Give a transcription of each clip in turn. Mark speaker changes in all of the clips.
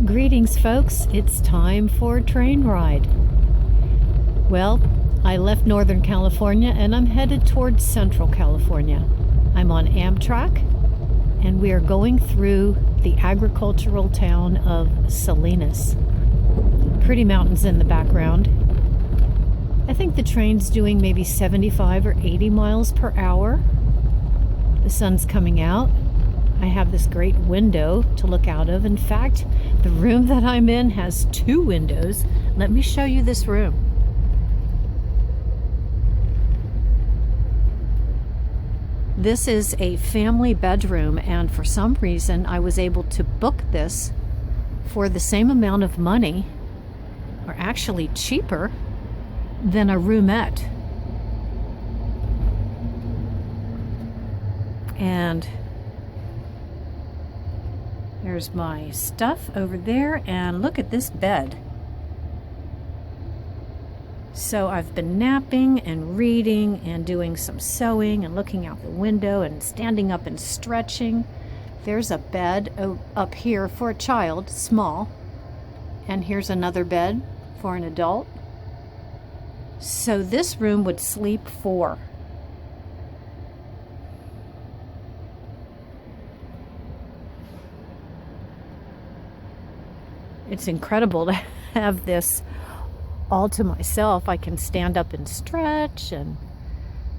Speaker 1: Greetings, folks. It's time for a train ride. Well, I left Northern California and I'm headed towards Central California. I'm on Amtrak and we are going through the agricultural town of Salinas. Pretty mountains in the background. I think the train's doing maybe 75 or 80 miles per hour. The sun's coming out. I have this great window to look out of. In fact, the room that I'm in has 2 windows. Let me show you this room. This is a family bedroom, and for some reason I was able to book this for the same amount of money, or actually cheaper, than a roomette. And there's my stuff over there, and look at this bed. So I've been napping and reading and doing some sewing and looking out the window and standing up and stretching. There's a bed up here for a child, small, and here's another bed for an adult. So this room would sleep 4. It's incredible to have this all to myself. I can stand up and stretch and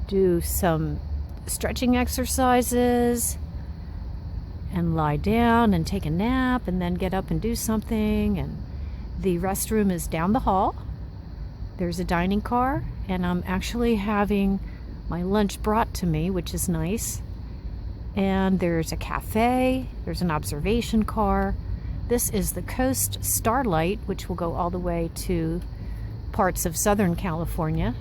Speaker 1: do some stretching exercises and lie down and take a nap and then get up and do something. And the restroom is down the hall. There's a dining car, and I'm actually having my lunch brought to me, which is nice. And there's a cafe, there's an observation car. This is the Coast Starlight, which will go all the way to parts of Southern California.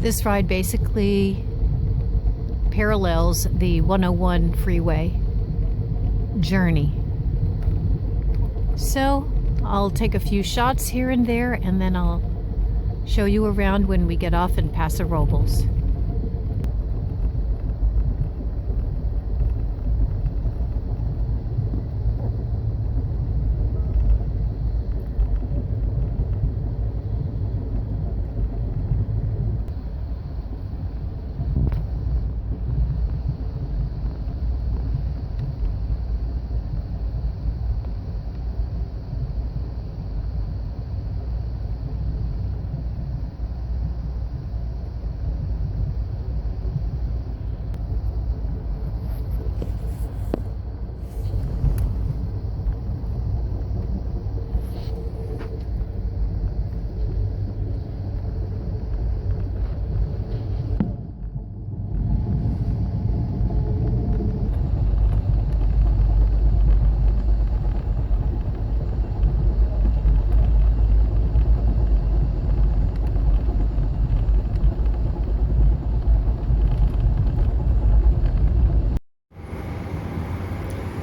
Speaker 1: This ride basically parallels the 101 freeway journey. So I'll take a few shots here and there, and then I'll show you around when we get off in Paso Robles.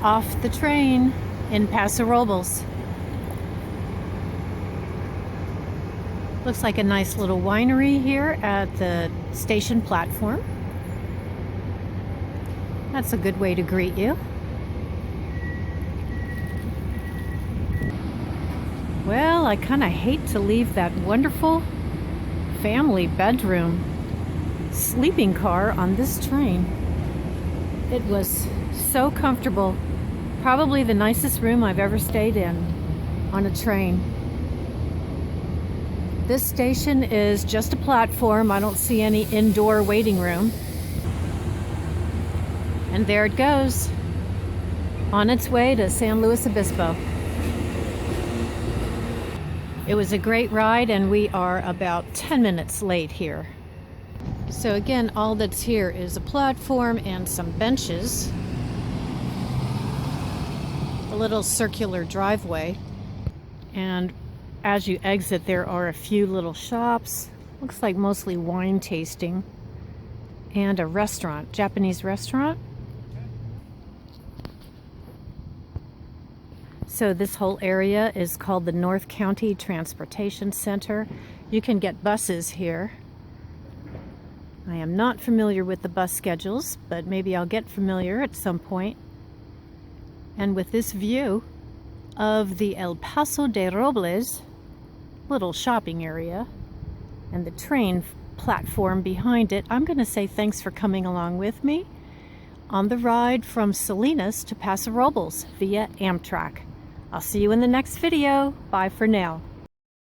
Speaker 1: Off the train in Paso Robles. Looks like a nice little winery here at the station platform. That's a good way to greet you. Well, I kind of hate to leave that wonderful family bedroom sleeping car on this train. It was so comfortable. Probably the nicest room I've ever stayed in on a train. This station is just a platform. I don't see any indoor waiting room. And there it goes, on its way to San Luis Obispo. It was a great ride, and we are about 10 minutes late here. So again, all that's here is a platform and some benches. A little circular driveway, and as you exit there are a few little shops, looks like mostly wine tasting, and a restaurant, Japanese restaurant. So this whole area is called the North County Transportation Center. You can get buses here. I am not familiar with the bus schedules, but maybe I'll get familiar at some point. And with this view of the El Paso de Robles little shopping area and the train platform behind it, I'm going to say thanks for coming along with me on the ride from Salinas to Paso Robles via Amtrak. I'll see you in the next video. Bye for now.